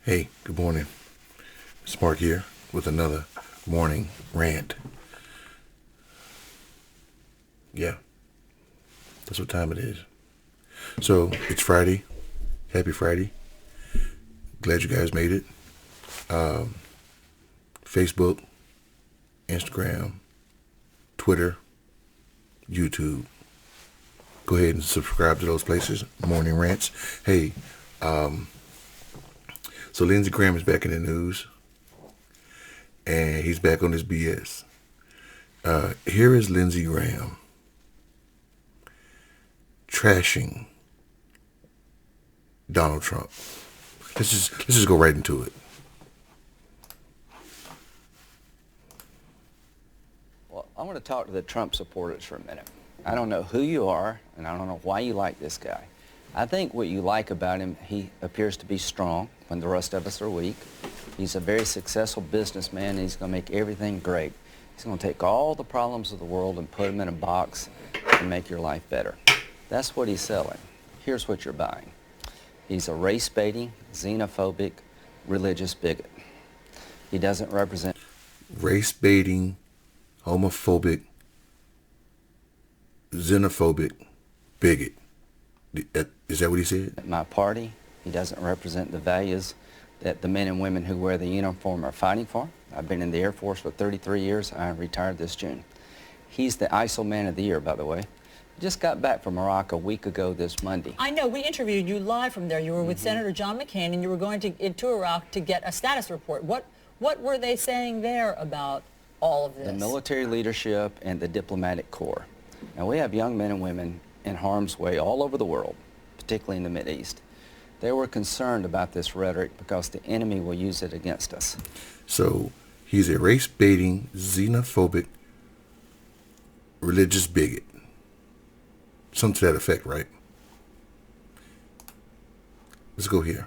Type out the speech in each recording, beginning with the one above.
Hey, good morning. It's Mark here with another morning rant. Yeah, that's what time it is. So, it's Friday. Happy Friday. Glad you guys made it. Facebook, Instagram, Twitter, YouTube. Go ahead and subscribe to those places. Morning rants. Hey, so Lindsey Graham is back in the news, and he's back on his BS. Here is Lindsey Graham trashing Donald Trump. Let's just go right into it. Well, I want to talk to the Trump supporters for a minute. I don't know who you are, and I don't know why you like this guy. I think what you like about him, he appears to be strong when the rest of us are weak. He's a very successful businessman, and he's going to make everything great. He's going to take all the problems of the world and put them in a box and make your life better. That's what he's selling. Here's what you're buying. He's a race-baiting, xenophobic, religious bigot. He doesn't represent... Race-baiting, homophobic, xenophobic, bigot. Is that what he said? my party. He doesn't represent the values that the men and women who wear the uniform are fighting for. I've been in the Air Force for 33 years. I retired this June. He's the ISIL Man of the Year, by the way. Just got back from Iraq a week ago this Monday. I know. We interviewed you live from there. You were with Senator John McCain, and you were going into Iraq to get a status report. What were they saying there about all of this? The military leadership and the diplomatic corps. Now, we have young men and women in harm's way all over the world, particularly in the Mideast. They were concerned about this rhetoric because the enemy will use it against us. So he's a race-baiting, xenophobic, religious bigot. Something to that effect, right? Let's go here.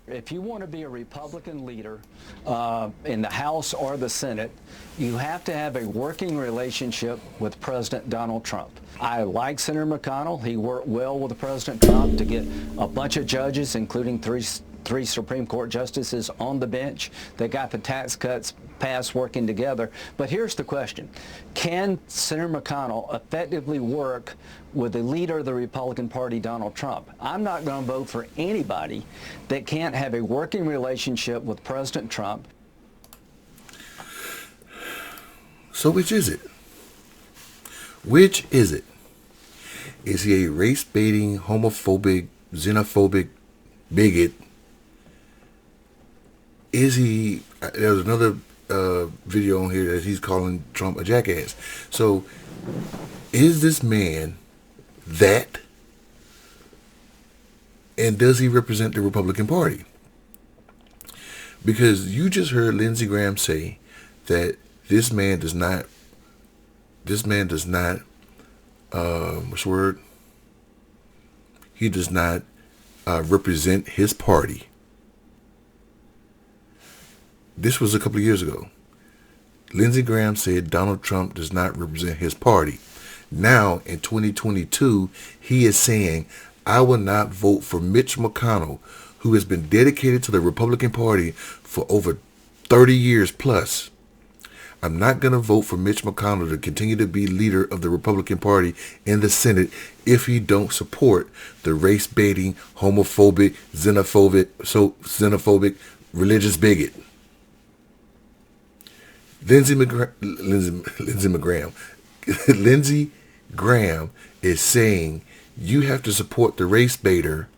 If you want to be a Republican leader in the House or the Senate, you have to have a working relationship with President Donald Trump. I like Senator McConnell. He worked well with President Trump to get a bunch of judges, including three Supreme Court justices, on the bench. They got the tax cuts passed working together. But here's the question. Can Senator McConnell effectively work with the leader of the Republican Party, Donald Trump? I'm not going to vote for anybody that can't have a working relationship with President Trump. So which is it? Which is it? Is he a race-baiting, homophobic, xenophobic bigot? Is he... There's another video on here that he's calling Trump a jackass. So, is this man that? And does he represent the Republican Party? Because you just heard Lindsey Graham say that this man does not, what's the word? He does not represent his party. This was a couple of years ago. Lindsey Graham said Donald Trump does not represent his party. Now, in 2022, he is saying, I will not vote for Mitch McConnell, who has been dedicated to the Republican Party for over 30 years plus. I'm not going to vote for Mitch McConnell to continue to be leader of the Republican Party in the Senate if he don't support the race-baiting, homophobic, xenophobic, religious bigot. Lindsey Graham is saying you have to support the race baiter,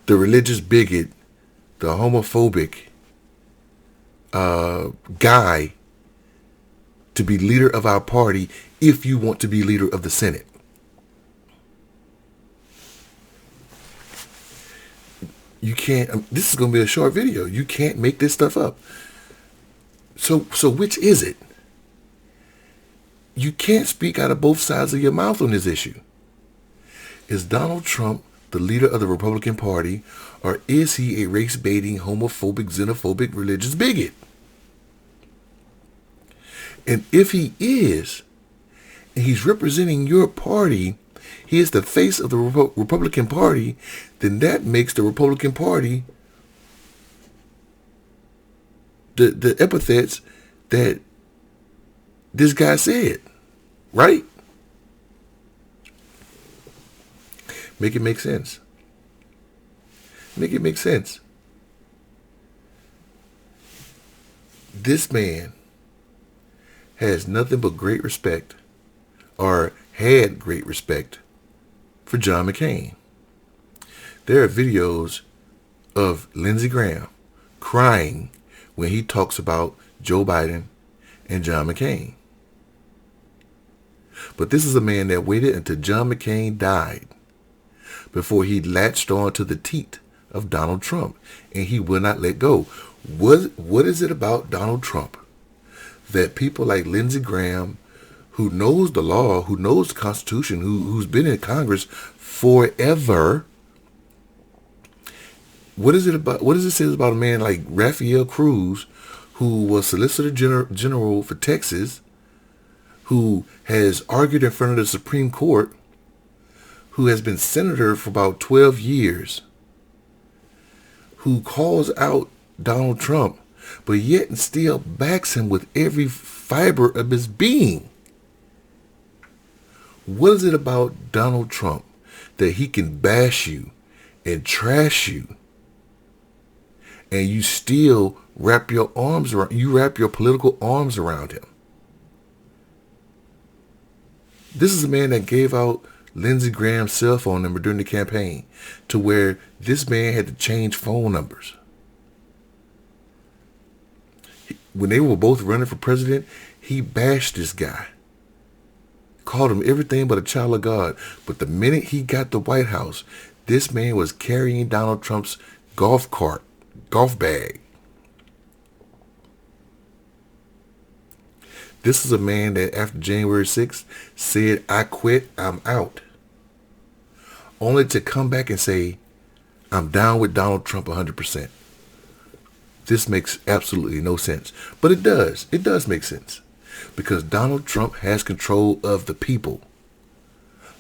the religious bigot, the homophobic guy to be leader of our party if you want to be leader of the Senate. You can't, this is going to be a short video. You can't make this stuff up. So which is it? You can't speak out of both sides of your mouth on this issue. Is Donald Trump the leader of the Republican Party, or is he a race-baiting, homophobic, xenophobic, religious bigot? And if he is, and he's representing your party, he is the face of the Republican Party, then that makes the Republican Party the epithets that this guy said, right? Make it make sense. Make it make sense. This man has nothing but great respect, or had great respect, for John McCain. There are videos of Lindsey Graham crying when he talks about Joe Biden and John McCain. But this is a man that waited until John McCain died before he latched on to the teat of Donald Trump, and he will not let go. What is it about Donald Trump that people like Lindsey Graham, who knows the law, who knows the Constitution, who's been in Congress forever, what does it say about a man like Rafael Cruz, who was Solicitor General for Texas, who has argued in front of the Supreme Court, who has been senator for about 12 years, who calls out Donald Trump, but yet and still backs him with every fiber of his being? What is it about Donald Trump that he can bash you and trash you, and you still wrap your political arms around him? This is a man that gave out Lindsey Graham's cell phone number during the campaign, to where this man had to change phone numbers. When they were both running for president, he bashed this guy, called him everything but a child of God. But the minute he got the White House, this man was carrying Donald Trump's golf bag. This is a man that after January 6th said, "I quit, I'm out," only to come back and say, "I'm down with Donald Trump 100%. This makes absolutely no sense. But it does. It does make sense. Because Donald Trump has control of the people.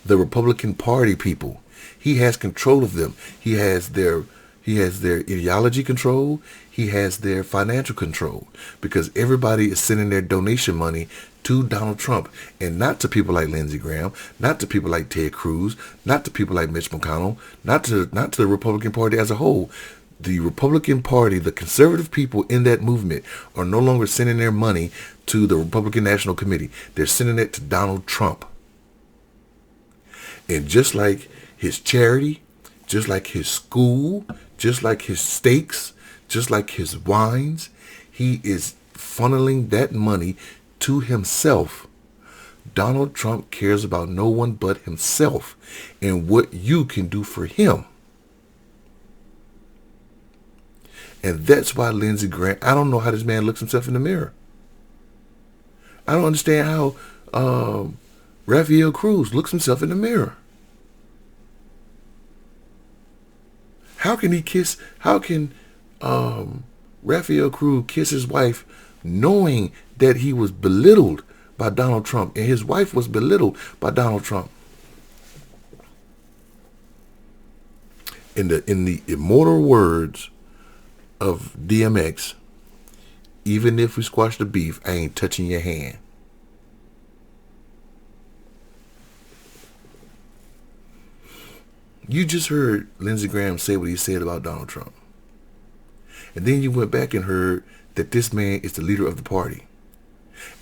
The Republican Party people. He has control of them. He has their ideology control. He has their financial control. Because everybody is sending their donation money to Donald Trump, and not to people like Lindsey Graham, not to people like Ted Cruz, not to people like Mitch McConnell, not to the Republican Party as a whole. The Republican Party, the conservative people in that movement, are no longer sending their money to the Republican National Committee. They're sending it to Donald Trump. And just like his charity, just like his school, just like his steaks, just like his wines, he is funneling that money to himself. Donald Trump cares about no one but himself and what you can do for him. And that's why Lindsey Graham, I don't know how this man looks himself in the mirror. I don't understand how Rafael Cruz looks himself in the mirror. How can Rafael Cruz kiss his wife knowing that he was belittled by Donald Trump and his wife was belittled by Donald Trump? In the immortal words of DMX, even if we squash the beef, I ain't touching your hand. You just heard Lindsey Graham say what he said about Donald Trump. And then you went back and heard that this man is the leader of the party.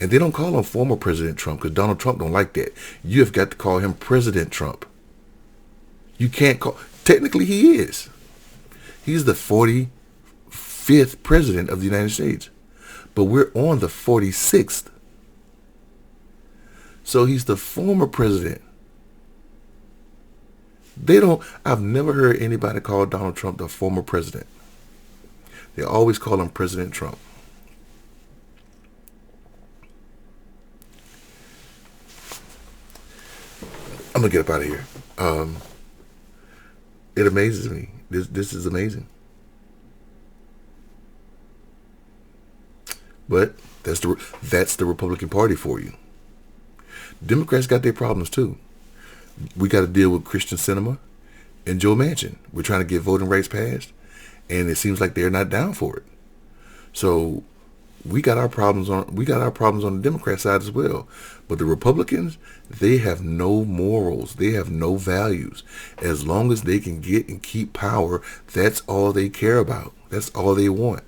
And they don't call him former President Trump because Donald Trump don't like that. You have got to call him President Trump. You can't call... Technically, he is. He's the 45th president of the United States. But we're on the 46th. So he's the former president. I've never heard anybody call Donald Trump the former president. They always call him President Trump. I'm going to get up out of here. It amazes me. This is amazing. But that's the Republican Party for you. Democrats got their problems too. We got to deal with Christian Cinema and Joe Manchin. We're trying to get voting rights passed, and it seems like they're not down for it. So we got our problems on the Democrat side as well. But the Republicans, they have no morals. They have no values. As long as they can get and keep power, that's all they care about. That's all they want.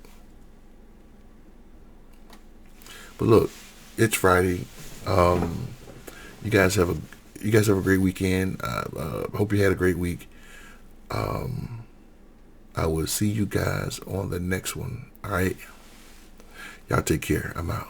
But look, it's Friday. You guys have a great weekend. Hope you had a great week. I will see you guys on the next one. All right. Y'all take care. I'm out.